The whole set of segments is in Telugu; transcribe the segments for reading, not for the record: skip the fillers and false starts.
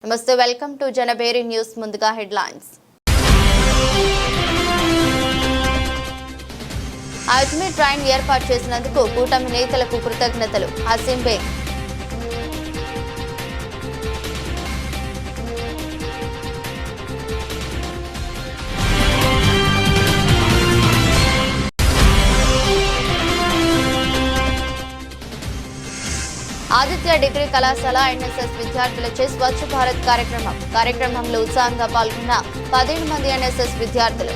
నమస్తే వెల్కమ్ టు జనబేరి న్యూస్ ముందుగా హెడ్లైన్స్ అజ్మీర్ ట్రైన్ ఏర్పాటు చేసినందుకు కూటమి నేతలకు కృతజ్ఞతలు హసీం బేగ్ ఆదిత్య డిగ్రీ కళాశాల ఎన్ఎస్ఎస్ విద్యార్థులచే స్వచ్ఛ భారత్ కార్యక్రమంలో ఉత్సాహంగా పాల్గొన్న 15 మంది ఎన్ఎస్ఎస్ విద్యార్థులు.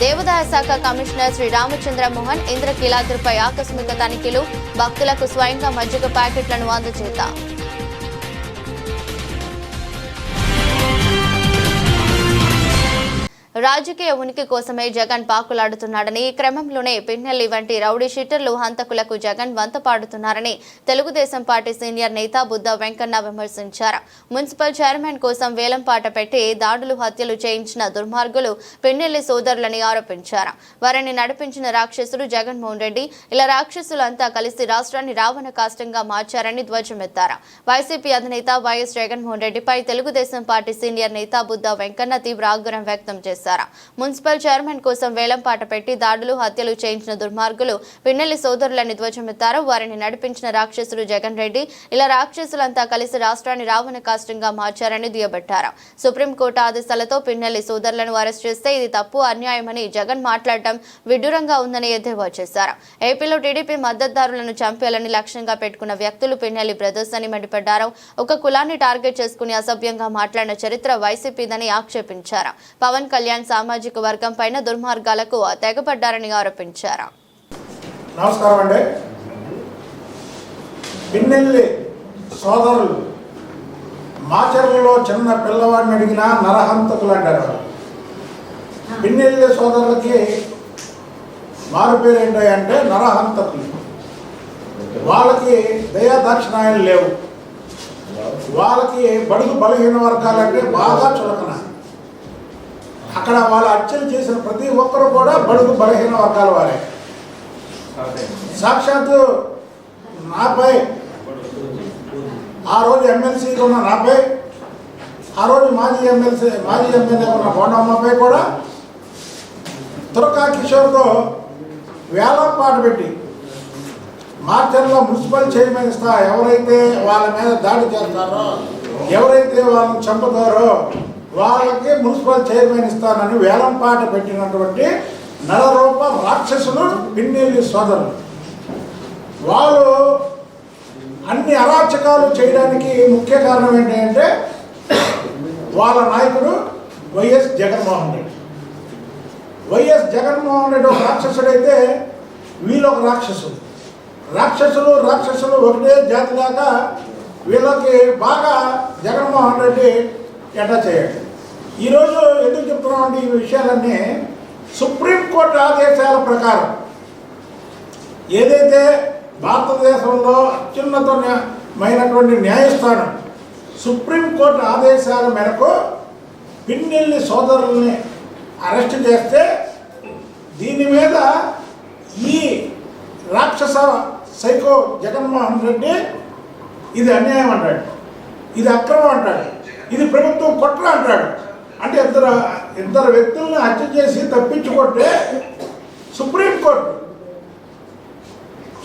దేవాదాయ శాఖ కమిషనర్ శ్రీ రామచంద్ర మోహన్ ఇంద్రకీలాద్రిపై ఆకస్మిక తనిఖీలు, భక్తులకు స్వయంగా మజ్జిగ ప్యాకెట్లను అందజేత. రాజకీయ ఉనికి కోసమే జగన్ పాకులాడుతున్నాడని, ఈ క్రమంలోనే పిన్నెల్లి వంటి రౌడీ షీటర్లు హంతకులకు జగన్ వంత పాడుతున్నారని తెలుగుదేశం పార్టీ సీనియర్ నేత బుద్ధ వెంకన్న విమర్శించారు. మున్సిపల్ చైర్మన్ కోసం వేలంపాట పెట్టి దాడులు, హత్యలు చేయించిన దుర్మార్గులు పిన్నెల్లి సోదరులని ఆరోపించారు. వారిని నడిపించిన రాక్షసుడు జగన్మోహన్ రెడ్డి. ఇలా రాక్షసులంతా కలిసి రాష్ట్రాన్ని రావణ కాష్టంగా మార్చారని ధ్వజమెత్తారు. వైసీపీ అధినేత వైఎస్ జగన్మోహన్ రెడ్డిపై తెలుగుదేశం పార్టీ సీనియర్ నేత బుద్ధ వెంకన్న తీవ్ర ఆగ్రహం వ్యక్తం చేశారు. మున్సిపల్ చైర్మన్ కోసం వేలంపాట పెట్టి దాడులు, హత్యలు చేయించిన దుర్మార్గులు పిన్నెల్లి సోదరులని ధ్వజమెత్తారు. వారిని నడిపించిన రాక్షసుడు జగన్ రెడ్డి. ఇలా రాక్షసులంతా కలిసి రాష్ట్రాన్ని రావణ కాష్టంగా మార్చారని దుయ్యబట్టారు. సుప్రీంకోర్టు ఆదేశాలతో పిన్నెల్లి సోదరులను అరెస్ట్ చేస్తే ఇది తప్పు, అన్యాయమని జగన్ మాట్లాడటం విడ్డూరంగా ఉందని ఎద్దేవా చేశారు. ఏపీలో టీడీపీ మద్దతుదారులను చంపేయాలని లక్ష్యంగా పెట్టుకున్న వ్యక్తులు పిన్నెల్లి బ్రదర్స్ అని మండిపడ్డారు. ఒక కులాన్ని టార్గెట్ చేసుకుని అసభ్యంగా మాట్లాడిన చరిత్ర వైసీపీదని ఆక్షేపించారు. పవన్ కళ్యాణ్ సామాజిక వర్గం పైన దుర్మార్గాలకు తెగపడ్డారని ఆరోపించారు. నమస్కారం అండి. పిన్నెల్లి సోదరులు మాచర్లలో చిన్న పిల్లవాడిని అడిగినా నరహంతకులు అంటారు. పిన్నెల్లి సోదరులకి మారు పేరు ఏంటంటే నరహంతకులు. వాళ్ళకి దయాదాక్షిణాయాలు లేవు. వాళ్ళకి బడుగు బలహీన వర్గాలంటే బాగా చులకన. అక్కడ వాళ్ళు హత్యలు చేసిన ప్రతి ఒక్కరు కూడా బడుగు బలహీన వర్గాల వారే. సాక్షాత్తు నాపై ఆ రోజు ఎమ్మెల్సీగా ఉన్న నాపై, ఆ రోజు మాజీ ఎమ్మెల్యే ఉన్న బోండమ్మపై కూడా తురకా కిషోర్తో వేలంపాట పెట్టి మార్చర్లో మున్సిపల్ చైర్మన్ ఇస్తా, ఎవరైతే వాళ్ళ మీద దాడి చేస్తారో, ఎవరైతే వాళ్ళని చంపుతారో వాళ్ళకి మున్సిపల్ చైర్మన్ ఇస్తానని వేలంపాట పెట్టినటువంటి నరరూప రాక్షసులు పిన్నెల్లి సోదరులు. వాళ్ళు అన్ని అరాచకాలు చేయడానికి ముఖ్య కారణం ఏంటంటే వాళ్ళ నాయకుడు వైఎస్ జగన్మోహన్ రెడ్డి. వైఎస్ జగన్మోహన్ రెడ్డి ఒక రాక్షసుడైతే వీళ్ళు ఒక రాక్షసులు. రాక్షసులు ఒకటే జాతి దాకా వీళ్ళకి బాగా జగన్మోహన్ రెడ్డి ఎట్లా చేయాలి. ఈరోజు ఎందుకు చెప్తున్నామంటే ఈ విషయాలన్నీ సుప్రీంకోర్టు ఆదేశాల ప్రకారం ఏదైతే భారతదేశంలో అత్యున్నతమైనటువంటి న్యాయస్థానం సుప్రీంకోర్టు ఆదేశాల మేరకు పిన్నెల్లి సోదరుల్ని అరెస్ట్ చేస్తే దీని మీద ఈ రాక్షస సైకో జగన్మోహన్ రెడ్డి ఇది అన్యాయం అంటాడు, ఇది అక్రమం అంటాడు, ఇది ప్రభుత్వం కుట్ర అంటాడు. అంటే ఇద్దరు వ్యక్తులను హత్య చేసి తప్పించుకుంటే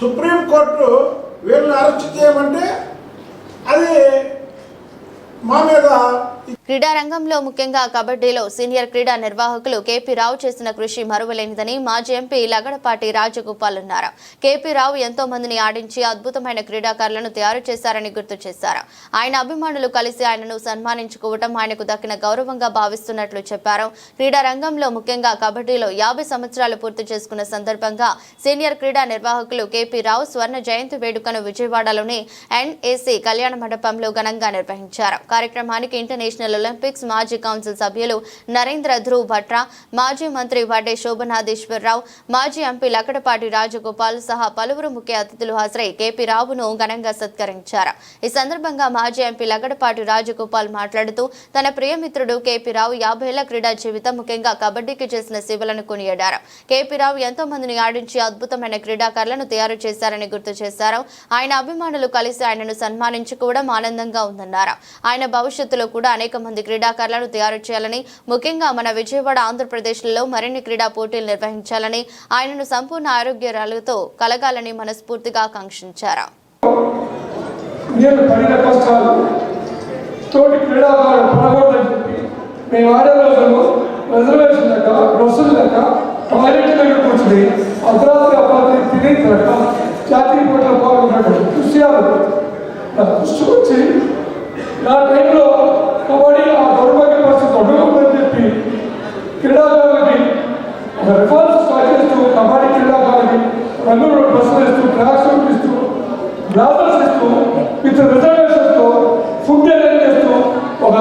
సుప్రీంకోర్టు వీళ్ళని అరెస్ట్ చేయమంటే అది మా మీద. క్రీడా రంగంలో ముఖ్యంగా కబడ్డీలో సీనియర్ క్రీడా నిర్వాహకులు కేపీ రావు చేసిన కృషి మరువలేనిదని మాజీ ఎంపీ లగడపాటి రాజగోపాల్ అన్నారు. కేపీ రావు ఎంతో మందిని ఆడించి అద్భుతమైన క్రీడాకారులను తయారు చేశారని గుర్తు చేశారు. ఆయన అభిమానులు కలిసి ఆయనను సన్మానించుకోవడం ఆయనకు దక్కిన గౌరవంగా భావిస్తున్నట్లు చెప్పారు. క్రీడా రంగంలో ముఖ్యంగా కబడ్డీలో 50 సంవత్సరాలు పూర్తి చేసుకున్న సందర్భంగా సీనియర్ క్రీడా నిర్వాహకులు కేపీ రావు స్వర్ణ జయంతి వేడుకను విజయవాడలోని ఎన్ఏసీ కళ్యాణ మండపంలో ఘనంగా నిర్వహించారు. కార్యక్రమానికి ఇంటర్నేషనల్ ఒలింపిక్స్ మాజీ కౌన్సిల్ సభ్యులు నరేంద్ర ధ్రువ్ భట్రా, మాజీ మంత్రి వడ్డే శోభనాథేశ్వరరావు, మాజీ ఎంపీ లకడపాటి రాజగోపాల్ సహా పలువురు ముఖ్య అతిథులు హాజరై కేపీ రావును ఘనంగా సత్కరించారు. ఈ సందర్భంగా మాజీ ఎంపీ లకడపాటి రాజగోపాల్ మాట్లాడుతూ తన ప్రియమిత్రుడు కేపీ రావు 50 ఏళ్ల క్రీడా జీవితం ముఖ్యంగా కబడ్డీకి చేసిన సేవలను కొనియాడారు. కేపీ రావు ఎంతో మందిని ఆడించి అద్భుతమైన క్రీడాకారులను తయారు చేశారని గుర్తు చేశారు. ఆయన అభిమానులు కలిసి ఆయనను సన్మానించుకోవడం ఆనందంగా ఉందన్నారు. ఆయన భవిష్యత్తులో కూడా అనేక మంది క్రీడాకారులను తయారు చేయాలని, ముఖ్యంగా మన విజయవాడ ఆంధ్రప్రదేశ్లో మరిన్ని క్రీడా పోటీలు నిర్వహించాలని, ఆయనను సంపూర్ణ ఆరోగ్యాలతో కలగాలని మనస్ఫూర్తిగా ఆకాంక్షించారు. జాతీయ పోటీలో పాల్గొన్నాడు. దృష్టి వచ్చి నా టైంలో కబడ్డీ ఆ దౌర్భాగ్య పరిస్థితి ఉండకూడదని చెప్పి క్రీడాకారులకి ఒక రిఫార్మ్స్ స్టార్ట్ చేస్తూ కబడ్డీ క్రీడాకారులకి రంగులు డ్రెస్సులు ఇస్తూ, ట్రాక్ సూట్ ఇస్తూ, బ్లాజర్స్ ఇస్తూ, విత్ రిజర్వేషన్స్తో ఫుడ్ అరేంజ్ చేస్తూ ఒక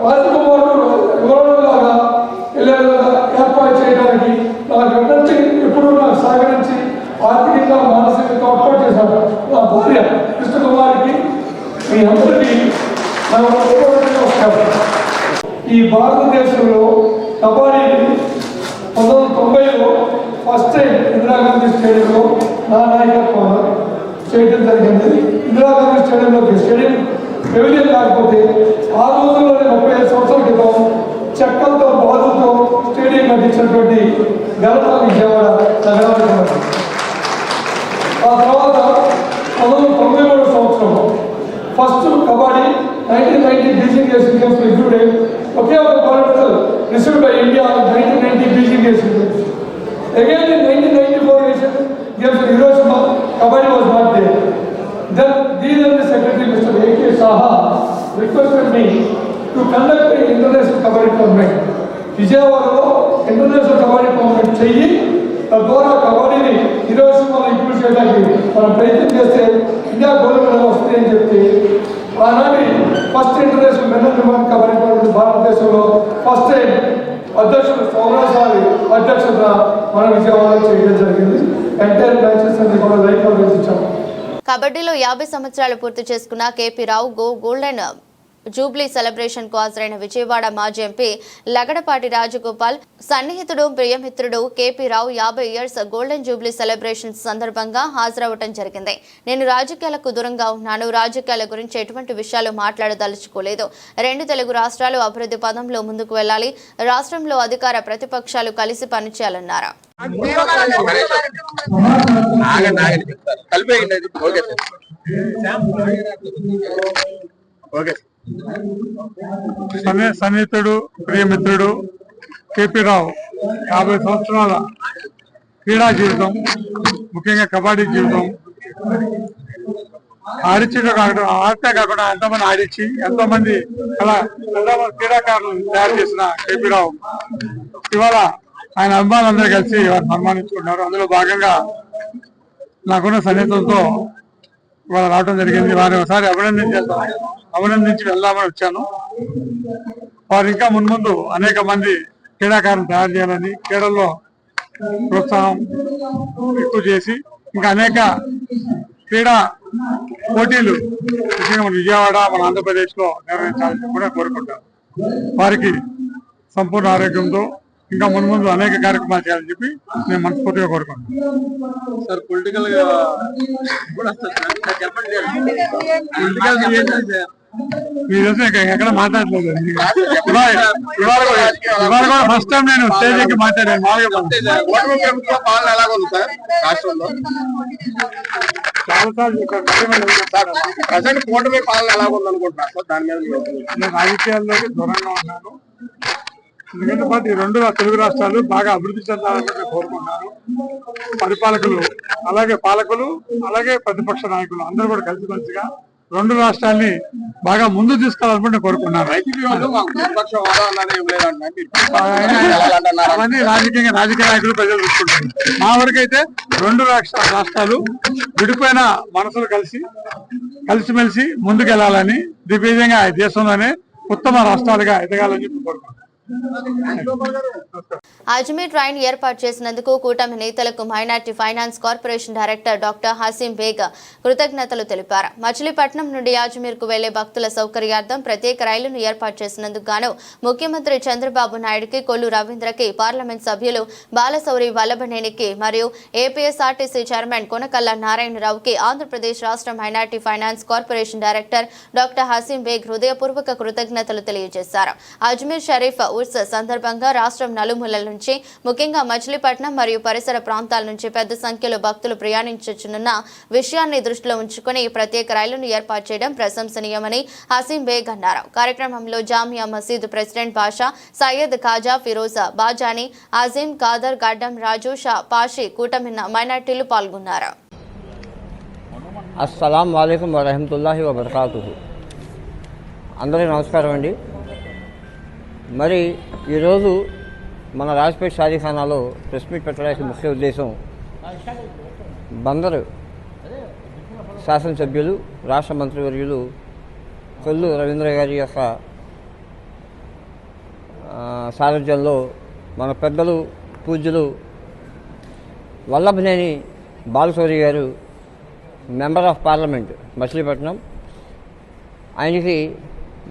రాజకుమారుడు వివరణలాగా ఏర్పాటు చేయడానికి నాకు వెంటనే ఎప్పుడూ నాకు సహకరించి ఆర్థికంగా మానసికంగా తోడ్పాటు చేశారు. నా భార్య కృష్ణకుమారికి మీ అందరికీ ఈ భారతదేశంలో కబడ్డీ 1990లో ఫస్ట్ టైం ఇందిరాగాంధీ స్టేడియంలో నా నాయకత్వం చేయడం జరిగింది. ఇందిరాగాంధీ స్టేడియం పెవిలియన్ కాకపోతే ఆ రోజుల్లోనే 35 సంవత్సరాల క్రితం చెక్కలతో బాధలతో స్టేడియం కట్టించినటువంటి ఘనత విజయవాడ నగరానికి. ఆ తర్వాత 1993 సంవత్సరంలో first kabaddi 1990 Beijing Asian games included ఒకే ఒక gold medal received by India 1990 Beijing Asian games. Again in 1994 Asian Games in Hiroshima, Kabaddi was not there. Then the Secretary Mr. A.K. Saha requested me to conduct an international Kabaddi tournament. విజయవాడలో ఇంటర్నేషనల్ కబడ్డీ టోర్నమెంట్ చెయ్యి, తద్వారా కబడ్డీని హిరోషిమాలో ఇంప్రూవ్ చేయడానికి మనం ప్రయత్నం చేస్తే ఇండియా గోల్డ్ మెడల్ వస్తుంది అని చెప్పి ఆనాటి first international men and kabaddi tournament భారతదేశంలో ఫస్ట్ టైం అధ్యక్షుడు సౌరాసారి అధ్యక్షత మన విజయవాడలో చేయడం జరిగింది. ఎంటైర్ మ్యాచెస్ అన్ని కూడా లైవ్ కవరేజ్ ఇచ్చాము. కబడ్డీలో 50 సంవత్సరాలు పూర్తి చేసుకున్న కేపీ రావు గోల్డెన్ జూబ్లీ సెలబ్రేషన్ కు హాజరైన విజయవాడ మాజీ ఎంపీ లగడపాటి రాజగోపాల్ సన్నిహితుడు ప్రియమిత్రుడు కేపీ రావు 50 ఇయర్స్ గోల్డెన్ జూబ్లీ సెలబ్రేషన్స్ సందర్భంగా హాజరవటం జరిగింది. నేను రాజకీయాలకు దూరంగా ఉన్నాను, రాజకీయాల గురించి ఎటువంటి విషయాలు మాట్లాడదలుచుకోలేదు. 2 తెలుగు రాష్ట్రాలు అభివృద్ధి పదంలో ముందుకు వెళ్లాలి, రాష్ట్రంలో అధికార ప్రతిపక్షాలు కలిసి పనిచేయాలన్నారు. సన్నిహితుడు ప్రియమిత్రుడు కేపీ రావు 50 సంవత్సరాల క్రీడా జీవితం, ముఖ్యంగా కబడ్డీ జీవితం ఆడితే కాకుండా ఎంతోమంది ఆడించి ఎంతోమంది క్రీడాకారులను తయారు చేసిన కేపీ రావు ఇవాళ ఆయన అభిమానులందరూ కలిసి సన్మానించుకున్నారు. అందులో భాగంగా నాకున్న సన్నిహితంతో ఇవాళ రావడం జరిగింది. వారిని ఒకసారి అభినందించి వెళ్దామని వచ్చాను. వారు ఇంకా మున్ముందు అనేక మంది క్రీడాకారులను తయారు చేయాలని, క్రీడల్లో ప్రోత్సాహం ఎక్కువ చేసి ఇంకా అనేక క్రీడా పోటీలు ముఖ్యంగా మన విజయవాడ మన ఆంధ్రప్రదేశ్ లో నిర్వహించాలని కూడా కోరుకుంటారు. వారికి సంపూర్ణ ఆరోగ్యంతో ఇంకా మున్ముందు అనేక కార్యక్రమాలు చేయాలని చెప్పి నేను మనస్ఫూర్తిగా కోరుకుంటున్నాను. సార్ పొలిటికల్ మీరు ఎక్కడ మాట్లాడలేదు. ఇవాళ కూడా ఫస్ట్ టైం నేను స్టేజ్ ఎక్కి మాట్లాడాను. నేను రాజకీయాల్లోకి దూరంగా ఉన్నాను. ఎందుకంటే ఈ 2 తెలుగు రాష్ట్రాలు బాగా అభివృద్ధి చెందాలని కోరుకుంటున్నాను. పరిపాలకులు పాలకులు అలాగే ప్రతిపక్ష నాయకులు అందరూ కూడా కలిసిమెలిసిగా 2 రాష్ట్రాల్ని బాగా ముందు తీసుకెళ్లాలని కోరుకున్నాను. అవన్నీ రాజకీయ నాయకులు ప్రజలు చూసుకుంటారు. మా వరకైతే 2 రాష్ట్రాలు విడిపోయిన మనసులు కలిసిమెలిసి ముందుకెళ్లాలని దిగ్విజయంగా దేశంలోనే ఉత్తమ రాష్ట్రాలుగా ఎదగాలని చెప్పి కోరుకుంటున్నాను. అజ్మీర్ ట్రైన్ ఏర్పాటు చేసినందుకు కూటమి నేతలకు minority finance corporation director doctor Haseem Baig కృతజ్ఞతలు తెలిపారు. మచిలీపట్నం నుండి అజ్మీర్ కు వెళ్లే భక్తుల సౌకర్యార్థం ప్రత్యేక రైలును ఏర్పాటు చేసినందుకు గాను ముఖ్యమంత్రి చంద్రబాబు నాయుడుకి, కొల్లు రవీంద్రకి, పార్లమెంట్ సభ్యులు బాలశౌరి వల్లభనేనికి మరియు ఏపీఎస్ఆర్టీసీ చైర్మన్ కొనకల్ల నారాయణరావుకి ఆంధ్రప్రదేశ్ రాష్ట్ర minority finance corporation director doctor Haseem Baig హృదయపూర్వక కృతజ్ఞతలు తెలియజేశారు. అజ్మీర్ షరీఫ్ ఉర్స్ సందర్భంగా రాష్ట్రం నలుమూలల నుంచి ముఖ్యంగా మచిలీపట్నం మరియు పరిసర ప్రాంతాల నుంచి పెద్ద సంఖ్యలో భక్తులు ప్రయాణించనున్న విషయాన్ని దృష్టిలో ఉంచుకుని ప్రత్యేక రైలును ఏర్పాటు చేయడం ప్రశంసనీయమని హసీం బేగ్ అన్నారు. కార్యక్రమంలో జామియా మసీద్ ప్రెసిడెంట్ బాషా, సయ్యద్ ఖాజా ఫిరోజా, బాజాని, అజీం, ఖాదర్, గడ్డం రాజు, షా, పాషి, కూటమి మైనార్టీలు పాల్గొన్నారు. అస్సలాము అలైకుం వరహమతుల్లాహి వబరకాతుహు. అందరికీ నమస్కారం అండి. మరి ఈరోజు మన రాజ్పేట్ షాదీఖానాలో ప్రెస్ మీట్ పెట్టడానికి ముఖ్య ఉద్దేశం బందరు శాసనసభ్యులు, రాష్ట్ర మంత్రివర్యులు కొల్లు రవీంద్ర గారి యొక్క సారథ్యంలో మన పెద్దలు పూజ్యులు వల్లభనేని బాలశౌరి గారు మెంబర్ ఆఫ్ పార్లమెంట్ మచిలీపట్నం, ఆయనకి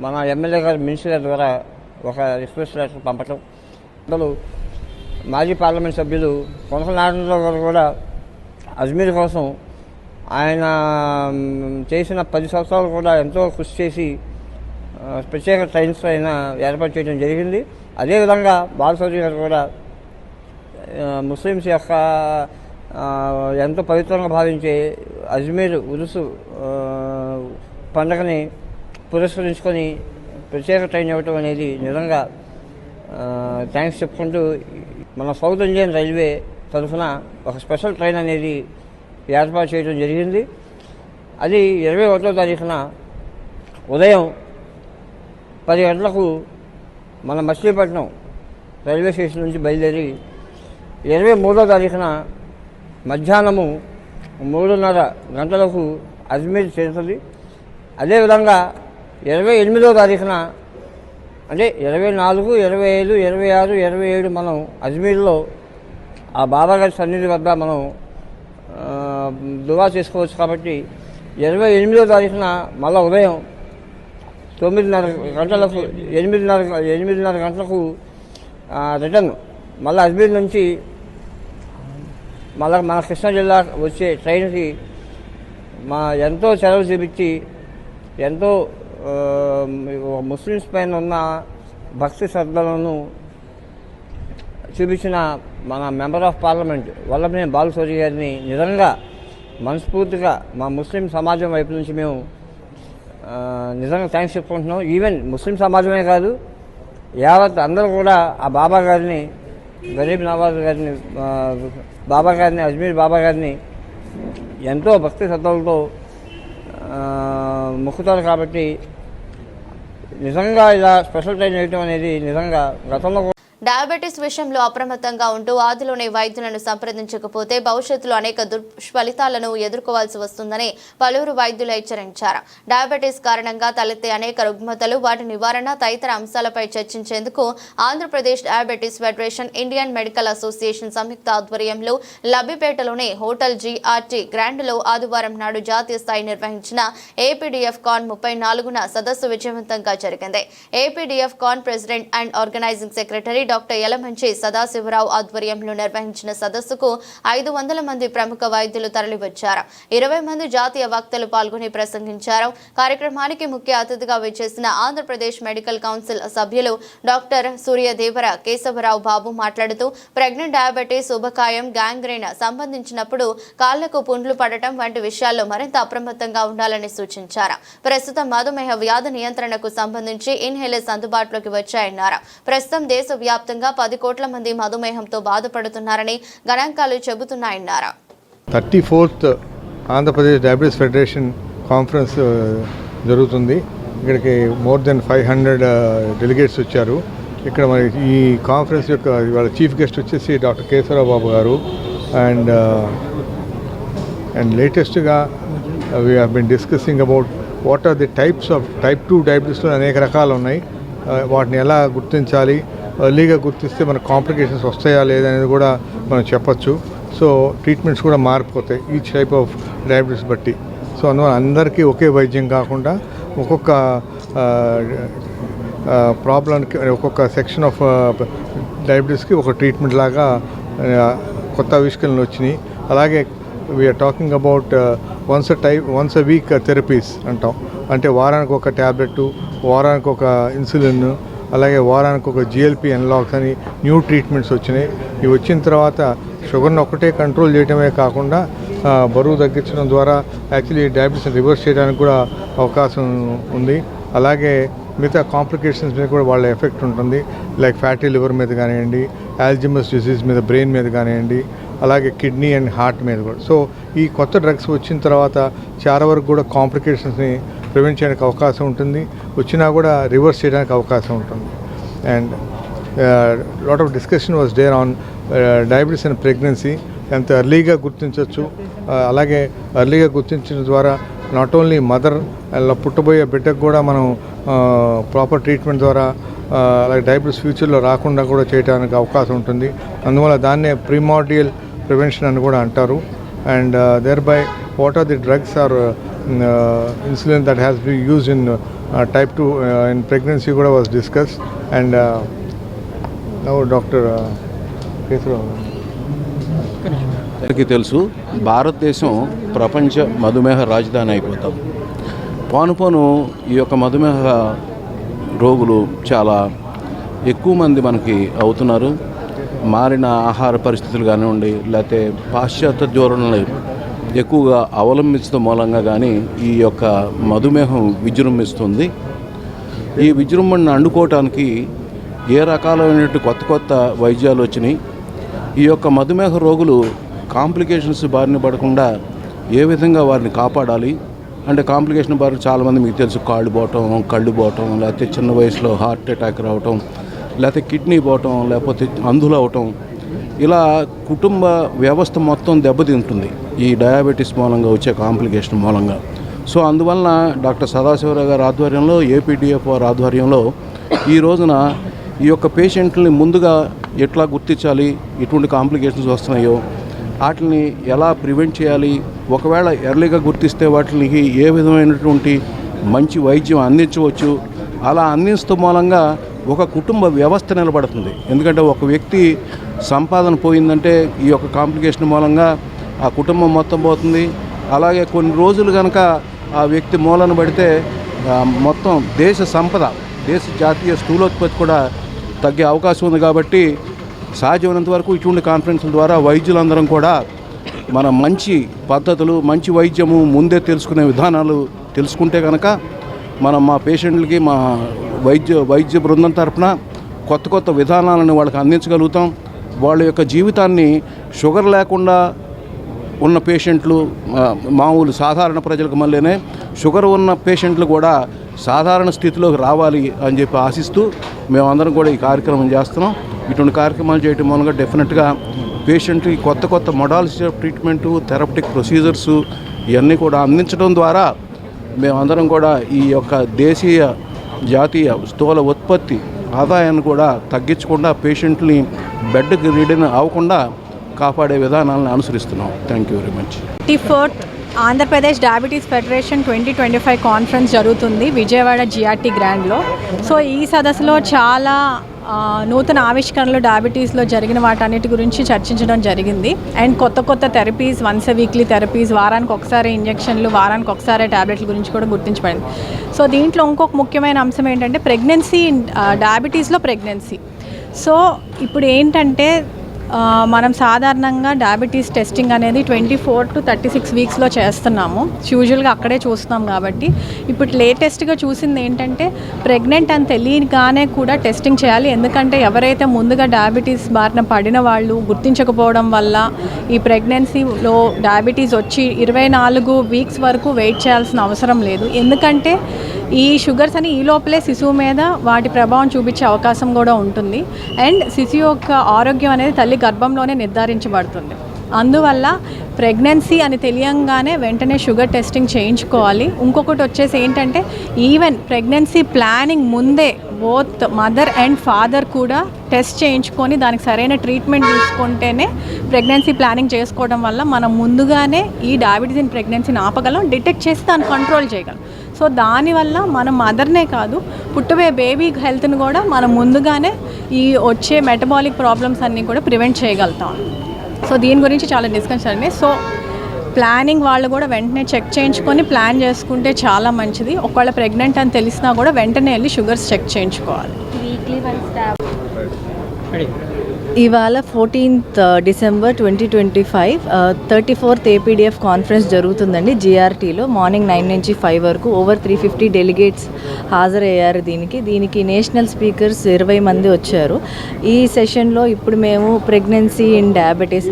మన ఎమ్మెల్యే గారు మినిస్టర్ ద్వారా ఒక రిక్వెస్ట్ లెటర్ పంపటం, మాజీ పార్లమెంట్ సభ్యులు కొనకల్ల నారాయణరావు గారు కూడా అజ్మీర్ కోసం ఆయన చేసిన 10 సంవత్సరాలు కూడా ఎంతో కృషి చేసి ప్రత్యేక ట్రైన్స్ అయినా ఏర్పాటు చేయడం జరిగింది. అదేవిధంగా బాలశౌరి గారు కూడా ముస్లిమ్స్ యొక్క ఎంతో పవిత్రంగా భావించే అజ్మీర్ ఉరుసు పండుగని పురస్కరించుకొని ప్రత్యేక ట్రైన్ ఇవ్వటం అనేది నిజంగా థ్యాంక్స్ చెప్పుకుంటూ మన సౌత్ ఇండియన్ రైల్వే తరఫున ఒక స్పెషల్ ట్రైన్ అనేది ఏర్పాటు చేయడం జరిగింది. అది 21వ తారీఖున ఉదయం 10 గంటలకు మన మచిలీపట్నం రైల్వే స్టేషన్ నుంచి బయలుదేరి 23వ తారీఖున మధ్యాహ్నము 3:30 గంటలకు అజ్మీర్ చేరుతుంది. అదేవిధంగా 28వ తారీఖున అంటే 24, 25, 26, 27 మనం అజ్మీర్లో ఆ బాబాగారి సన్నిధి వద్ద మనం దువా చేసుకోవచ్చు. కాబట్టి 28వ తారీఖున మళ్ళీ ఉదయం 9:30 గంటలకు 8:30 గంటలకు రిటర్న్ మళ్ళీ అజ్మీర్ నుంచి మళ్ళీ మన కృష్ణా జిల్లా వచ్చే ట్రైన్కి ఎంతో చొరవ చూపించి ఎంతో ముస్లిమ్స్ పైన ఉన్న భక్తి శ్రద్ధలను చూపించిన మన member of parliament Vallabhaneni Balashowry గారిని నిజంగా మనస్ఫూర్తిగా మా ముస్లిం సమాజం వైపు నుంచి మేము నిజంగా థ్యాంక్స్ చెప్పుకుంటున్నాం. ఈవెన్ ముస్లిం సమాజమే కాదు, యావత్ అందరూ కూడా ఆ బాబా గారిని, గరీబ్ నవాజ్ గారిని, బాబా గారిని, అజ్మీర్ బాబా గారిని ఎంతో భక్తి శ్రద్ధలతో మొక్కుతారు. కాబట్టి నిజంగా ఇలా స్పెషల్ ట్రైన్ వేయటం అనేది నిజంగా గతంలో డయాబెటీస్ విషయంలో అప్రమత్తంగా ఉంటూ ఆదిలోనే వైద్యులను సంప్రదించకపోతే భవిష్యత్తులో అనేక దుష్ఫలితాలను ఎదుర్కోవాల్సి వస్తుందని పలువురు వైద్యులు హెచ్చరించారు. డయాబెటీస్ కారణంగా తలెత్తే అనేక రుగ్మతలు, వాటి నివారణ తదితర అంశాలపై చర్చించేందుకు Andhra Pradesh diabetes federation, Indian medical association సంయుక్త ఆధ్వర్యంలో లబ్బిపేటలోని హోటల్ జీఆర్టీ గ్రాండ్లో ఆదివారం నాడు జాతీయ స్థాయి నిర్వహించిన ఏపీడీఎఫ్ కాన్ 34వ సదస్సు విజయవంతంగా జరిగింది. APDF con president and organising secretary doctor Yalamanchi Sadasiva Rao ఆధ్వర్యంలో నిర్వహించిన సదస్సుకు 500 మంది ప్రముఖ వైద్యులు తరలివచ్చారు. 20 మంది జాతీయ వక్తలు పాల్గొని ప్రసంగించారు. కార్యక్రమానికి ముఖ్య అతిథిగా విచ్చేసిన ఆంధ్రప్రదేశ్ మెడికల్ కౌన్సిల్ సభ్యులు డాక్టర్ సూర్యదేవర కేశవరావు బాబు మాట్లాడుతూ ప్రెగ్నెంట్ డయాబెటీస్, ఉబకాయం, గ్యాంగ్రీన్ సంబంధించినప్పుడు కాళ్లకు పుండ్లు పడటం వంటి విషయాల్లో మరింత అప్రమత్తంగా ఉండాలని సూచించారు. ప్రస్తుతం మధుమేహ వ్యాధి నియంత్రణకు సంబంధించి ఇన్హేలర్స్ అందుబాటులోకి వచ్చాయన్నారు. ప్రస్తుతం దేశవ్యాప్తంగా 10 కోట్ల మంది మధుమేహంతో బాధపడుతున్నారని గణాంకాలు చెబుతున్నాయన్నారు. 34th Andhra Pradesh diabetes federation conference జరుగుతుంది. ఇక్కడికి మోర్ దెన్ 500 డెలిగేట్స్ వచ్చారు. ఇక్కడ మరి ఈ కాన్ఫరెన్స్ యొక్క వాళ్ళ చీఫ్ గెస్ట్ వచ్చేసి డాక్టర్ కేశవరావు బాబు గారు. అండ్ లేటెస్ట్గా we have been discussing about what are the types of type 2 డయాబెటీస్లో అనేక రకాలు ఉన్నాయి. వాటిని ఎలా గుర్తించాలి, ఎర్లీగా గుర్తిస్తే మనకు కాంప్లికేషన్స్ వస్తాయా లేదనేది కూడా మనం చెప్పచ్చు. సో ట్రీట్మెంట్స్ కూడా మారిపోతాయి ఈచ్ టైప్ ఆఫ్ డయాబెటీస్ బట్టి. సో అందువల్ల అందరికీ ఒకే వైద్యం కాకుండా ఒక్కొక్క ప్రాబ్లంకి ఒక్కొక్క సెక్షన్ ఆఫ్ డయాబెటీస్కి ఒక ట్రీట్మెంట్ లాగా కొత్త ఆవిష్కరణలు వచ్చినాయి. అలాగే we are talking about once a week therapies అంటాం. అంటే వారానికి ఒక ట్యాబ్లెట్, వారానికి ఒక ఇన్సులిన్, అలాగే వారానికి ఒక GLP అనలాగ్స్ అని న్యూ ట్రీట్మెంట్స్ వచ్చినాయి. ఇవి వచ్చిన తర్వాత షుగర్ని ఒకటే కంట్రోల్ చేయడమే కాకుండా బరువు తగ్గించడం ద్వారా యాక్చువల్లీ డయాబెటీస్ని రివర్స్ చేయడానికి కూడా అవకాశం ఉంది. అలాగే మిగతా కాంప్లికేషన్స్ మీద కూడా వాళ్ళ ఎఫెక్ట్ ఉంటుంది. లైక్ ఫ్యాటీ లివర్ మీద కానివ్వండి, ఆల్జిమస్ డిసీజ్ మీద, బ్రెయిన్ మీద కానివ్వండి, అలాగే కిడ్నీ అండ్ హార్ట్ మీద కూడా. సో ఈ కొత్త డ్రగ్స్ వచ్చిన తర్వాత చాలా వరకు కూడా కాంప్లికేషన్స్ని ప్రివెంట్ చేయడానికి అవకాశం ఉంటుంది, వచ్చినా కూడా రివర్స్ చేయడానికి అవకాశం ఉంటుంది. And lot of discussion was there on diabetes and pregnancy. ఎంత ఎర్లీగా గుర్తించవచ్చు, అలాగే ఎర్లీగా గుర్తించడం ద్వారా నాట్ ఓన్లీ మదర్ అలా పుట్టబోయే బిడ్డకు కూడా మనం ప్రాపర్ ట్రీట్మెంట్ ద్వారా అలాగే డయాబెటీస్ ఫ్యూచర్లో రాకుండా కూడా చేయడానికి అవకాశం ఉంటుంది. అందువల్ల దాన్నే ప్రిమార్డియల్ ప్రివెన్షన్ అని కూడా అంటారు. And thereby what are the drugs or insulin that has be use in type 2 in pregnancy కూడా was discussed. And now Dr. అందరికీ తెలుసు, భారతదేశం ప్రపంచ మధుమేహ రాజధాని అయిపోతాం. పోను ఈ యొక్క మధుమేహ రోగులు చాలా ఎక్కువ మంది మనకి అవుతున్నారు. మారిన ఆహార పరిస్థితులు కానివ్వండి, లేకపోతే పాశ్చాత్య ధోరణులు ఎక్కువగా అవలంబించడం మూలంగా కానీ ఈ యొక్క మధుమేహం విజృంభిస్తుంది. ఈ విజృంభణను అడ్డుకోవటానికి ఏ రకాలైనటువంటి కొత్త కొత్త వైద్యాలు వచ్చినాయి. ఈ యొక్క మధుమేహ రోగులు కాంప్లికేషన్స్ బారిన పడకుండా ఏ విధంగా వారిని కాపాడాలి అంటే, కాంప్లికేషన్ బారిన చాలామంది మీకు తెలుసు, కాళ్ళు పోవటం, కళ్ళు పోవటం, లేకపోతే చిన్న వయసులో హార్ట్ అటాక్ రావటం, లేకపోతే కిడ్నీ పోవటం, లేకపోతే అంధులు అవటం, ఇలా కుటుంబ వ్యవస్థ మొత్తం దెబ్బతింటుంది ఈ డయాబెటీస్ మూలంగా వచ్చే కాంప్లికేషన్ మూలంగా. సో అందువలన డాక్టర్ సదాశివరావు గారి ఆధ్వర్యంలో, ఏపీడిఎఫ్ వారి ఆధ్వర్యంలో ఈ రోజున ఈ యొక్క పేషెంట్లని ముందుగా ఎట్లా గుర్తించాలి, ఎటువంటి కాంప్లికేషన్స్ వస్తున్నాయో వాటిని ఎలా ప్రివెంట్ చేయాలి, ఒకవేళ ఎర్లీగా గుర్తిస్తే వాటికి ఏ విధమైనటువంటి మంచి వైద్యం అందించవచ్చు, అలా అందించడం మూలంగా ఒక కుటుంబ వ్యవస్థ నిలబడుతుంది. ఎందుకంటే ఒక వ్యక్తి సంపాదన పోయిందంటే ఈ యొక్క కాంప్లికేషన్ మూలంగా ఆ కుటుంబం మొత్తం పోతుంది. అలాగే కొన్ని రోజులు కనుక ఆ వ్యక్తి మూలన పడితే మొత్తం దేశ సంపద, దేశ జాతీయ స్థూలోత్పత్తి కూడా తగ్గే అవకాశం ఉంది. కాబట్టి సాధ్యమైనంత వరకు ఇటువంటి కాన్ఫరెన్స్ల ద్వారా వైద్యులందరం కూడా మన మంచి పద్ధతులు, మంచి వైద్యము ముందే తెలుసుకునే విధానాలు తెలుసుకుంటే కనుక మనం మా పేషెంట్లకి మా వైద్య బృందం తరఫున కొత్త కొత్త విధానాలను వాళ్ళకి అందించగలుగుతాం. వాళ్ళ యొక్క జీవితాన్ని షుగర్ లేకుండా ఉన్న పేషెంట్లు, మామూలు సాధారణ ప్రజలకు మళ్ళీనే షుగర్ ఉన్న పేషెంట్లు కూడా సాధారణ స్థితిలోకి రావాలి అని చెప్పి ఆశిస్తూ మేమందరం కూడా ఈ కార్యక్రమం చేస్తున్నాం. ఇటువంటి కార్యక్రమాలు చేయడం మూలంగా డెఫినెట్గా పేషెంట్కి కొత్త కొత్త మోడాలిటీ ఆఫ్ ట్రీట్మెంటు, థెరపటిక్ ప్రొసీజర్సు ఇవన్నీ కూడా అందించడం ద్వారా మేమందరం కూడా ఈ యొక్క దేశీయ జాతీయ స్థూల ఉత్పత్తి ఆదాయాన్ని కూడా తగ్గించకుండా పేషెంట్ని బెడ్కి రీడన్ అవ్వకుండా కాపాడే విధానాలను అనుసరిస్తున్నాం. Thank you very much. 54th Andhra Pradesh diabetes federation 2025 conference జరుగుతుంది విజయవాడ GRT గ్రాండ్లో. సో ఈ సదస్సులో చాలా నూతన ఆవిష్కరణలు డయాబెటీస్లో జరిగిన వాటన్నిటి గురించి చర్చించడం జరిగింది. అండ్ కొత్త కొత్త థెరపీస్, వన్స్ వీక్లీ థెరపీస్, వారానికి ఒకసారి ఇంజెక్షన్లు, వారానికి ఒకసారి టాబ్లెట్ల గురించి కూడా గుర్తించబడింది. సో దీంట్లో ఇంకొక ముఖ్యమైన అంశం ఏంటంటే ప్రెగ్నెన్సీ, డయాబెటీస్లో ప్రెగ్నెన్సీ. సో ఇప్పుడు ఏంటంటే మనం సాధారణంగా డయాబెటీస్ టెస్టింగ్ అనేది 24 to 36 వీక్స్లో చేస్తున్నాము. యూజువల్గా అక్కడే చూస్తున్నాం. కాబట్టి ఇప్పుడు లేటెస్ట్గా చూసింది ఏంటంటే ప్రెగ్నెంట్ అని తెలియగానే కూడా టెస్టింగ్ చేయాలి. ఎందుకంటే ఎవరైతే ముందుగా డయాబెటీస్ బారిన పడిన వాళ్ళు గుర్తించకపోవడం వల్ల ఈ ప్రెగ్నెన్సీలో డయాబెటీస్ వచ్చి 24 వీక్స్ వరకు వెయిట్ చేయాల్సిన అవసరం లేదు. ఎందుకంటే ఈ షుగర్స్ అని ఈ లోపలే శిశువు మీద వాటి ప్రభావం చూపించే అవకాశం కూడా ఉంటుంది. అండ్ శిశువు యొక్క ఆరోగ్యం అనేది తల్లి గర్భంలోనే నిర్ధారించబడుతుంది. అందువల్ల ప్రెగ్నెన్సీ అని తెలియంగానే వెంటనే షుగర్ టెస్టింగ్ చేయించుకోవాలి. ఇంకొకటి వచ్చేసి ఏంటంటే ఈవెన్ ప్రెగ్నెన్సీ ప్లానింగ్ ముందే బోత్ మదర్ అండ్ ఫాదర్ కూడా టెస్ట్ చేయించుకొని దానికి సరైన ట్రీట్మెంట్ తీసుకుంటేనే ప్రెగ్నెన్సీ ప్లానింగ్ చేసుకోవడం వల్ల మనం ముందుగానే ఈ డయాబెటీస్ ఇన్ ప్రెగ్నెన్సీని ఆపగలం, డిటెక్ట్ చేసి దాన్ని కంట్రోల్ చేయగలం. సో దానివల్ల మనం మదర్నే కాదు పుట్టబోయే బేబీ హెల్త్ని కూడా మనం ముందుగానే ఈ వచ్చే మెటబాలిక్ ప్రాబ్లమ్స్ అన్నీ కూడా ప్రివెంట్ చేయగలుగుతాం. సో దీని గురించి చాలా డిస్కషన్ అండి. సో ప్లానింగ్ వాళ్ళు కూడా వెంటనే చెక్ చేయించుకొని ప్లాన్ చేసుకుంటే చాలా మంచిది. ఒకవేళ ప్రెగ్నెంట్ అని తెలిసినా కూడా వెంటనే వెళ్ళి షుగర్స్ చెక్ చేయించుకోవాలి. ఇవాళ 14th December 2025 34th APDF conference జరుగుతుందండి GRTలో. మార్నింగ్ 9 నుంచి 5 వరకు ఓవర్ 350 డెలిగేట్స్ హాజరయ్యారు. దీనికి నేషనల్ స్పీకర్స్ 20 మంది వచ్చారు. ఈ సెషన్లో ఇప్పుడు మేము ప్రెగ్నెన్సీ ఇన్ డయాబెటీస్,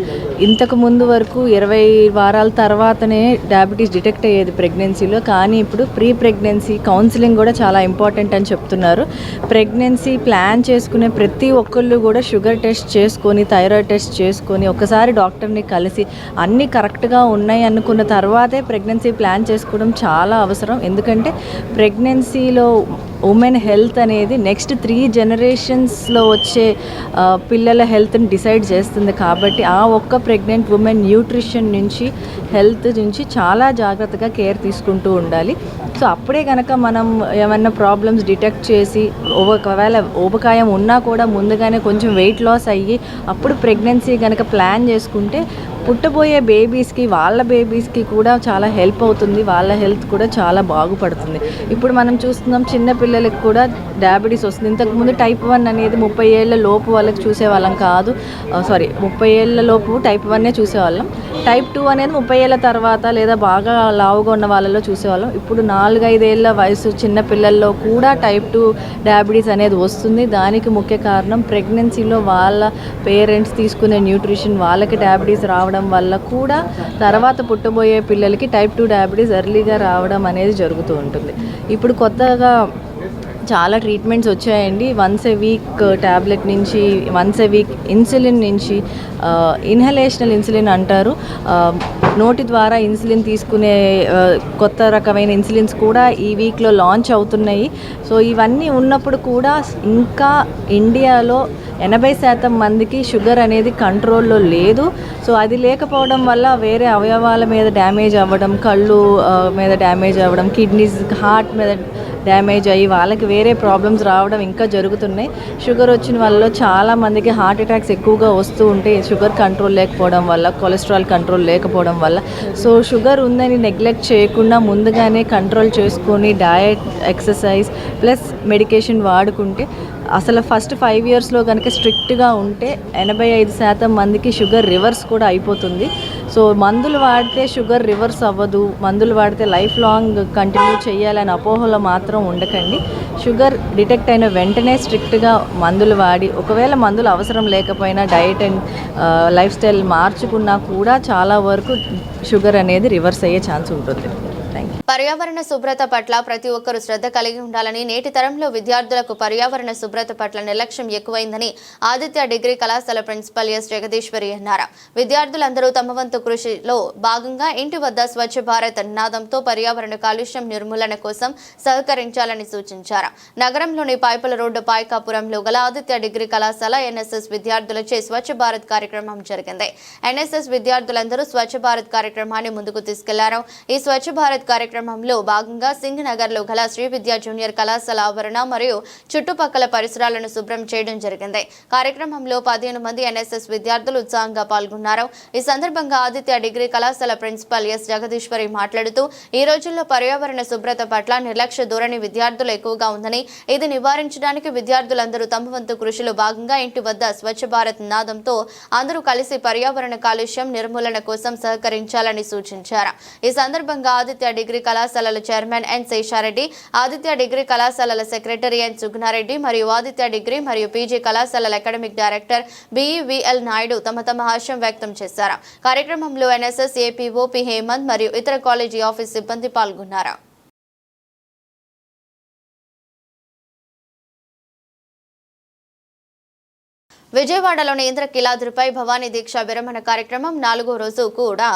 ఇంతకు ముందు వరకు 20 వారాల తర్వాతనే డయాబెటీస్ డిటెక్ట్ అయ్యేది ప్రెగ్నెన్సీలో, కానీ ఇప్పుడు ప్రీ ప్రెగ్నెన్సీ కౌన్సిలింగ్ కూడా చాలా ఇంపార్టెంట్ అని చెప్తున్నారు. ప్రెగ్నెన్సీ ప్లాన్ చేసుకునే ప్రతి ఒక్కళ్ళు కూడా షుగర్ టెస్ట్ చేసుకొని, థైరాయిడ్ టెస్ట్ చేసుకొని, ఒకసారి డాక్టర్ని కలిసి అన్నీ కరెక్ట్గా ఉన్నాయి అనుకున్న తర్వాతే ప్రెగ్నెన్సీ ప్లాన్ చేసుకోవడం చాలా అవసరం. ఎందుకంటే ప్రెగ్నెన్సీలో ఉమెన్ హెల్త్ అనేది నెక్స్ట్ 3 జనరేషన్స్లో వచ్చే పిల్లల హెల్త్ని డిసైడ్ చేస్తుంది. కాబట్టి ఆ ఒక్క ప్రెగ్నెంట్ ఉమెన్ న్యూట్రిషన్ నుంచి, హెల్త్ నుంచి చాలా జాగ్రత్తగా కేర్ తీసుకుంటూ ఉండాలి. సో అప్పుడే కనుక మనం ఏమన్నా ప్రాబ్లమ్స్ డిటెక్ట్ చేసి, ఒకవేళ ఊబకాయం ఉన్నా కూడా ముందుగానే కొంచెం వెయిట్ లాస్ అయ్యి అప్పుడు ప్రెగ్నెన్సీ కనుక ప్లాన్ చేసుకుంటే పుట్టబోయే బేబీస్కి, వాళ్ళ బేబీస్కి కూడా చాలా హెల్ప్ అవుతుంది. వాళ్ళ హెల్త్ కూడా చాలా బాగుపడుతుంది. ఇప్పుడు మనం చూస్తున్నాం చిన్న పిల్లలకి కూడా డయాబెటీస్ వస్తుంది. ఇంతకుముందు టైప్ 1 అనేది 30 ఏళ్ల లోపు వాళ్ళకి చూసేవాళ్ళం కాదు. 30 ఏళ్ల లోపు టైప్ 1 చూసేవాళ్ళం. టైప్ 2 అనేది 30 ఏళ్ళ తర్వాత లేదా బాగా లావుగా ఉన్న వాళ్ళలో చూసేవాళ్ళం. ఇప్పుడు 4-5 ఏళ్ల వయసు చిన్న పిల్లల్లో కూడా టైప్ 2 డయాబెటీస్ అనేది వస్తుంది. దానికి ముఖ్య కారణం ప్రెగ్నెన్సీలో వాళ్ళ పేరెంట్స్ తీసుకునే న్యూట్రిషన్, వాళ్ళకి డయాబెటీస్ రావడం వల్ల కూడా తర్వాత పుట్టబోయే పిల్లలకి టైప్ 2 డయాబెటీస్ ఎర్లీగా రావడం అనేది జరుగుతూ ఉంటుంది. ఇప్పుడు కొత్తగా చాలా ట్రీట్మెంట్స్ వచ్చాయండి. వన్స్ ఏ వీక్ ట్యాబ్లెట్ నుంచి, వన్స్ ఏ వీక్ ఇన్సులిన్ నుంచి, ఇన్హలేషనల్ ఇన్సులిన్ అంటారు, నోటి ద్వారా ఇన్సులిన్ తీసుకునే కొత్త రకమైన ఇన్సులిన్స్ కూడా ఈ వీక్లో లాంచ్ అవుతున్నాయి. సో ఇవన్నీ ఉన్నప్పుడు కూడా ఇంకా ఇండియాలో 80% మందికి షుగర్ అనేది కంట్రోల్లో లేదు. సో అది లేకపోవడం వల్ల వేరే అవయవాల మీద డ్యామేజ్ అవ్వడం, కళ్ళు మీద డ్యామేజ్ అవ్వడం, కిడ్నీస్, హార్ట్ మీద డ్యామేజ్ అయ్యి వాళ్ళకి వేరే ప్రాబ్లమ్స్ రావడం ఇంకా జరుగుతున్నాయి. షుగర్ వచ్చిన వాళ్ళలో చాలామందికి హార్ట్ అటాక్స్ ఎక్కువగా వస్తూ ఉంటే షుగర్ కంట్రోల్ లేకపోవడం వల్ల, కొలెస్ట్రాల్ కంట్రోల్ లేకపోవడం వల్ల. సో షుగర్ ఉందని నెగ్లెక్ట్ చేయకుండా ముందుగానే కంట్రోల్ చేసుకొని డయట్, ఎక్సర్సైజ్ ప్లస్ మెడికేషన్ వాడుకుంటే అసలు ఫస్ట్ 5 ఇయర్స్లో కనుక స్ట్రిక్ట్గా ఉంటే 85% మందికి షుగర్ రివర్స్ కూడా అయిపోతుంది. సో మందులు వాడితే షుగర్ రివర్స్ అవ్వదు, మందులు వాడితే లైఫ్ లాంగ్ కంటిన్యూ చేయాలని అపోహలో మాత్రం ఉండకండి. షుగర్ డిటెక్ట్ అయిన వెంటనే స్ట్రిక్ట్గా మందులు వాడి, ఒకవేళ మందులు అవసరం లేకపోయినా డయట్ అండ్ లైఫ్ స్టైల్ మార్చుకున్నా కూడా చాలా వరకు షుగర్ అనేది రివర్స్ అయ్యే ఛాన్స్ ఉంటుంది. పర్యావరణ శుభ్రత పట్ల ప్రతి ఒక్కరూ శ్రద్ధ కలిగి ఉండాలని, నేటి తరంలో విద్యార్థులకు పర్యావరణ శుభ్రత పట్ల నిర్లక్ష్యం ఎక్కువైందని ఆదిత్య డిగ్రీ కళాశాల ప్రిన్సిపల్ ఎస్ జగదీశ్వరి అన్నారు. విద్యార్థులందరూ తమ వంతు కృషిలో భాగంగా ఇంటి వద్ద స్వచ్ఛ భారత్ నినాదంతో పర్యావరణ కాలుష్యం నిర్మూలన కోసం సహకరించాలని సూచించారు. నగరంలోని పైపుల రోడ్డు పాయకాపురంలో గల ఆదిత్య డిగ్రీ కళాశాల ఎన్ఎస్ఎస్ విద్యార్థులచే స్వచ్ఛ భారత్ కార్యక్రమం జరిగింది. ఎన్ఎస్ఎస్ విద్యార్థులందరూ స్వచ్ఛ భారత్ కార్యక్రమాన్ని ముందుకు తీసుకెళ్లారు. ఈ స్వచ్ఛ భారత్ కార్యక్రమంలో భాగంగా సింగ్ నగర్ లో గల శ్రీ విద్యా జూనియర్ కళాశాల ఆవరణ మరియు చుట్టుపక్కల పరిసరాలను శుభ్రం చేయడం జరిగింది. కార్యక్రమంలో 15 మంది ఎన్ఎస్ఎస్ విద్యార్థులు ఉత్సాహంగా పాల్గొన్నారు. ఈ సందర్భంగా ఆదిత్య డిగ్రీ కళాశాల ప్రిన్సిపల్ ఎస్ జగదీశ్వరి మాట్లాడుతూ, ఈ రోజుల్లో పర్యావరణ శుభ్రత పట్ల నిర్లక్ష్య ధోరణి విద్యార్థులు ఎక్కువగా ఉందని, ఇది నివారించడానికి విద్యార్థులందరూ తమ వంతు కృషిలో భాగంగా ఇంటి వద్ద స్వచ్ఛ భారత్ నినాదంతో అందరూ కలిసి పర్యావరణ కాలుష్యం నిర్మూలన కోసం సహకరించాలని సూచించారు. ఈ సందర్భంగా ఆదిత్య డిగ్రీ కళాశాలల chairman N Sesha Reddy, Aditya degree కళాశాలల సెక్రటరీ ఎన్ సుగుణారెడ్డి మరియు ఆదిత్య డిగ్రీ మరియు పీజీ కళాశాలల అకాడమిక్ డైరెక్టర్ బిఈవిఎల్ నాయుడు తమ హర్షం వ్యక్తం చేశారు. కార్యక్రమంలో ఎన్ఎస్ఎస్ ఏపీఓ పి హేమంత్ మరియు ఇతర కాలేజీ ఆఫీస్ సిబ్బంది పాల్గొన్నారు. విజయవాడలోని ఇంద్రకీలాద్రిపై భవానీ దీక్ష విరమణ కార్యక్రమం 4వ రోజు కూడా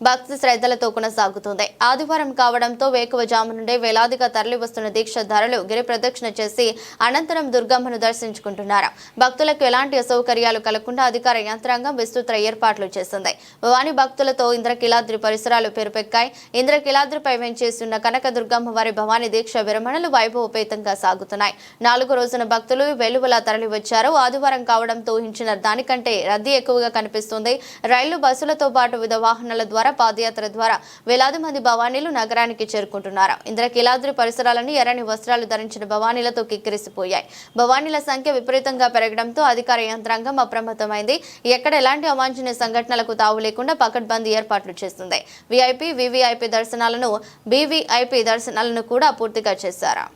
భక్తి శ్రద్ధలతో కొనసాగుతుంది. ఆదివారం కావడంతో వేకువజాము నుండే వేలాదిగా తరలివస్తున్న దీక్షాదారులు గిరి ప్రదక్షిణ చేసి అనంతరం దుర్గమ్మను దర్శించుకుంటున్నారు. భక్తులకు ఎలాంటి అసౌకర్యాలు కలగకుండా అధికార యంత్రాంగం విస్తృత ఏర్పాట్లు చేసింది. భవానీ భక్తులతో ఇంద్రకీలాద్రి పరిసరాలు పేరుపెక్కాయి. ఇంద్రకీలాద్రిపై వెంచేస్తున్న కనకదుర్గమ్మ వారి భవానీ దీక్ష విరమణలు వైభవోపేతంగా సాగుతున్నాయి. 4వ రోజున భక్తులు వెలువలా తరలివచ్చారు. ఆదివారం కావడంతో ఊహించిన దానికంటే రద్దీ ఎక్కువగా కనిపిస్తుంది. రైళ్లు, బస్సులతో పాటు వివిధ వాహనాల ద్వారా పాదయాత్ర ద్వారా వేలాది మంది భవానీలు నగరానికి చేరుకుంటున్నారు. ఇంద్రకీలాద్రి పరిసరాలన్నీ ఎర్రని వస్త్రాలు ధరించిన భవానీలతో కిక్కిరిసిపోయాయి. భవానీల సంఖ్య విపరీతంగా పెరగడంతో అధికార యంత్రాంగం అప్రమత్తమైంది. ఎక్కడ ఎలాంటి అవాంఛనీయ సంఘటనలకు తావు లేకుండా పకడ్బందీ ఏర్పాట్లు చేస్తుంది. వీఐపీ, వీవీఐపీ దర్శనాలను, బీవీఐపీ దర్శనాలను కూడా పూర్తిగా చేశారు.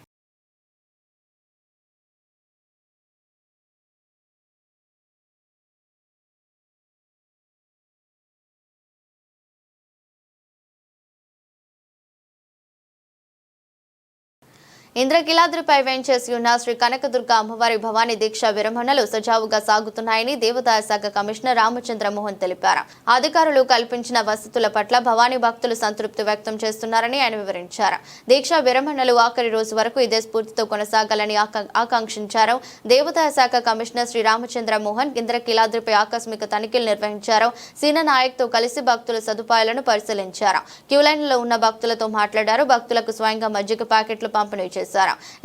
ఇంద్రకీలాద్రిపై వెంచేసి ఉన్న శ్రీ కనకదుర్గ అమ్మవారి భవానీ దీక్ష విరమణలు సజావుగా సాగుతున్నాయని దేవాదాయ శాఖ కమిషనర్ రామచంద్ర మోహన్ తెలిపారు. అధికారులు కల్పించిన వసతుల పట్ల భవానీ భక్తులు సంతృప్తి వ్యక్తం చేస్తున్నారని ఆయన వివరించారు. దీక్ష విరమణలు ఆఖరి రోజు వరకు ఇదే స్ఫూర్తితో కొనసాగాలని ఆకాంక్షించారు. దేవాదాయ శాఖ కమిషనర్ శ్రీ రామచంద్ర మోహన్ ఇంద్రకీలాద్రిపై ఆకస్మిక తనిఖీలు నిర్వహించారు. సీనా నాయక్ తో కలిసి భక్తుల సదుపాయాలను పరిశీలించారు. క్యూలైన్లో ఉన్న భక్తులతో మాట్లాడారు. భక్తులకు స్వయంగా మజ్జిగ ప్యాకెట్లు పంపిణీ చేశారు.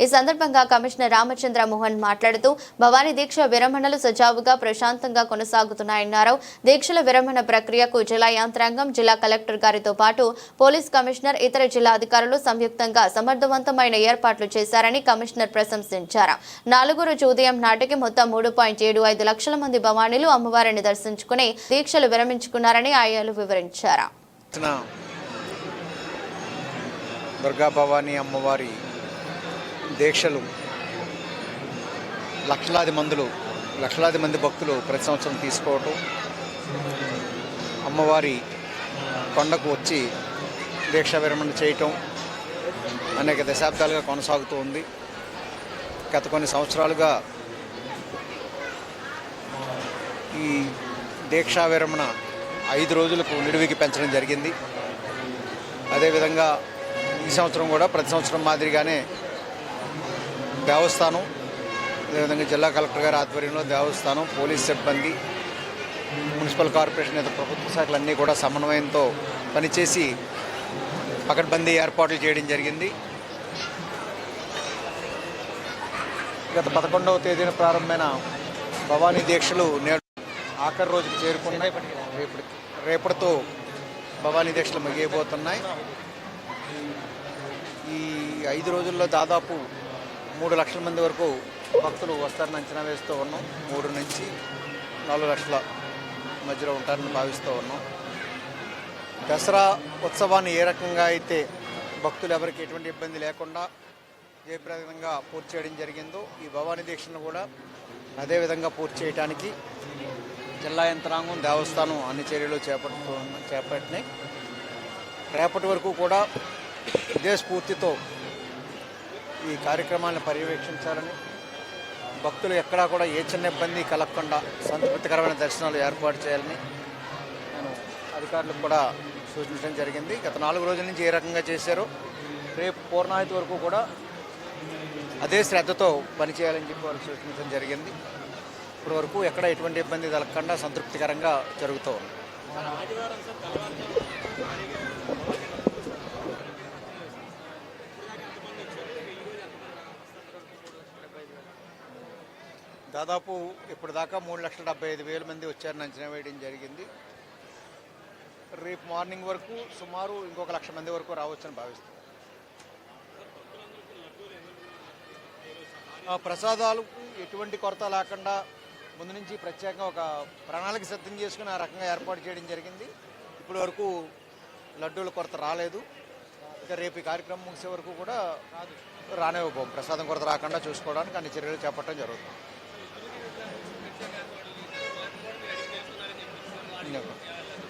ఈ సందర్భంగా కమిషనర్ రామచంద్ర మోహన్ మాట్లాడుతూ భవానీ దీక్ష విరమణలు సజావుగా ప్రశాంతంగా కొనసాగుతున్నాయన్నారు. దీక్షల విరమణ ప్రక్రియకు జిల్లా యంత్రాంగం, జిల్లా కలెక్టర్ గారితో పాటు పోలీస్ కమిషనర్, ఇతర జిల్లా అధికారులు సంయుక్తంగా సమర్థవంతమైన ఏర్పాట్లు చేశారని కమిషనర్ ప్రశంసించారు. 4వ రోజు ఉదయం నాటికి మొత్తం 3.75 లక్షల మంది భవానీలు అమ్మవారిని దర్శించుకుని దీక్షలు విరమించుకున్నారని ఆయలు వివరించారు. దుర్గా భవానీ అమ్మవారి దీక్షలు లక్షలాది మంది భక్తులు ప్రతి సంవత్సరం తీసుకోవటం, అమ్మవారి కొండకు వచ్చి దీక్ష విరమణ చేయటం అనేక దశాబ్దాలుగా కొనసాగుతూ ఉంది. గత కొన్ని సంవత్సరాలుగా ఈ దీక్షా విరమణ 5 రోజులకు నిడివికి పెంచడం జరిగింది. అదేవిధంగా ఈ సంవత్సరం కూడా ప్రతి సంవత్సరం మాదిరిగానే దేవస్థానం, అదేవిధంగా జిల్లా కలెక్టర్ గారి ఆధ్వర్యంలో దేవస్థానం, పోలీస్ సిబ్బంది, మున్సిపల్ కార్పొరేషన్, ఇతర ప్రభుత్వ శాఖలన్నీ కూడా సమన్వయంతో పనిచేసి పకడ్బందీ ఏర్పాట్లు చేయడం జరిగింది. గత 11వ తేదీన ప్రారంభమైన భవానీ దీక్షలు నేడు ఆఖరి రోజుకి చేరుకున్నాయి. రేపటితో భవానీ దీక్షలు ముగియబోతున్నాయి. ఈ 5 రోజుల్లో దాదాపు 3 లక్షల మంది వరకు భక్తులు వస్తారని అంచనా వేస్తూ ఉన్నాం. 3 నుంచి 4 లక్షల మధ్యలో ఉంటారని భావిస్తూ ఉన్నాం. దసరా ఉత్సవాన్ని ఏ రకంగా అయితే భక్తులు ఎవరికి ఎటువంటి ఇబ్బంది లేకుండా జయప్రదంగా పూర్తి చేయడం జరిగిందో, ఈ భవానీ దీక్షను కూడా అదేవిధంగా పూర్తి చేయడానికి జిల్లా యంత్రాంగం, దేవస్థానం అన్ని చర్యలు చేపట్టినాయి. రేపటి వరకు కూడా ఇదే స్ఫూర్తితో ఈ కార్యక్రమాలను పర్యవేక్షించాలని, భక్తులు ఎక్కడా కూడా ఏ చిన్న ఇబ్బంది కలగకుండా సంతృప్తికరమైన దర్శనాలు ఏర్పాటు చేయాలని నేను అధికారులకు కూడా సూచించడం జరిగింది. గత 4 రోజుల నుంచి ఏ రకంగా చేశారో రేపు పూర్ణాహుతి వరకు కూడా అదే శ్రద్ధతో పనిచేయాలని చెప్పి వారు సూచించడం జరిగింది. ఇప్పటి వరకు ఎక్కడ ఎటువంటి ఇబ్బంది కలగకుండా సంతృప్తికరంగా జరుగుతూ ఉంది. దాదాపు ఇప్పటిదాకా 3,75,000 మంది వచ్చారని అంచనా వేయడం జరిగింది. రేపు మార్నింగ్ వరకు సుమారు ఇంకొక 1,00,000 మంది వరకు రావచ్చని భావిస్తాం. ప్రసాదాలకు ఎటువంటి కొరత లేకుండా ముందు నుంచి ప్రత్యేకంగా ఒక ప్రణాళిక సిద్ధం చేసుకుని ఆ రకంగా ఏర్పాటు చేయడం జరిగింది. ఇప్పటి వరకు లడ్డూల కొరత రాలేదు. ఇక రేపు ఈ కార్యక్రమం ముగిసే వరకు కూడా రానివ్వబోం. ప్రసాదం కొరత రాకుండా చూసుకోవడానికి అన్ని చర్యలు చేపట్టడం జరుగుతుంది.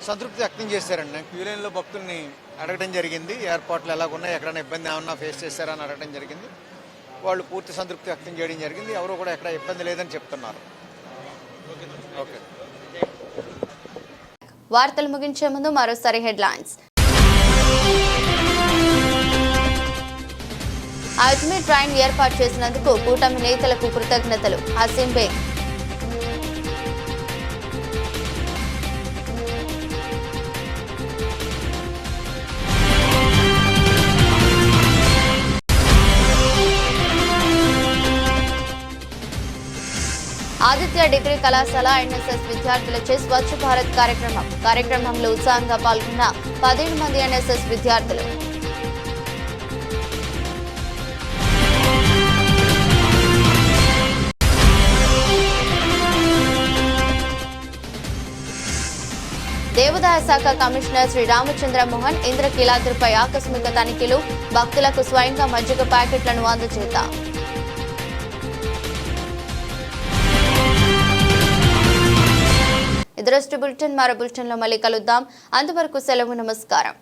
సంతృప్తి వ్యక్తం చేశారండి. క్యూ లైన్లో భక్తుల్ని అడగడం జరిగింది, ఏర్పాట్లు ఎలాగున్నాయి, ఎక్కడైనా ఇబ్బంది ఏమన్నా ఫేస్ చేశారని అడగడం జరిగింది. వాళ్ళు పూర్తి సంతృప్తి వ్యక్తం చేయడం జరిగింది. ఎవరు కూడా ఎక్కడ ఇబ్బంది లేదని చెప్తున్నారు. వార్తలు ముగించే ముందు మరోసారి హెడ్లైన్స్. అజ్మీర్ ట్రైన్ ఏర్పాటు చేసినందుకు కూటమి నేతలకు కృతజ్ఞతలు. హసీం బేగ్. ఆదిత్య డిగ్రీ కళాశాల ఎన్ఎస్ఎస్ విద్యార్థులచే స్వచ్ఛ భారత్ కార్యక్రమంలో ఉత్సాహంగా పాల్గొన్న 17 మంది ఎన్ఎస్ఎస్ విద్యార్థులు. దేవాదాయ శాఖ కమిషనర్ శ్రీ రామచంద్ర మోహన్ ఇంద్రకీలాద్రిపై ఆకస్మిక తనిఖీలు. భక్తులకు స్వయంగా మజ్జిగ ప్యాకెట్లను అందజేత. ఇదరస్టు బులెటిన్. మరో బులెటిన్లో మళ్ళీ కలుద్దాం. అంతవరకు సెలవు. నమస్కారం.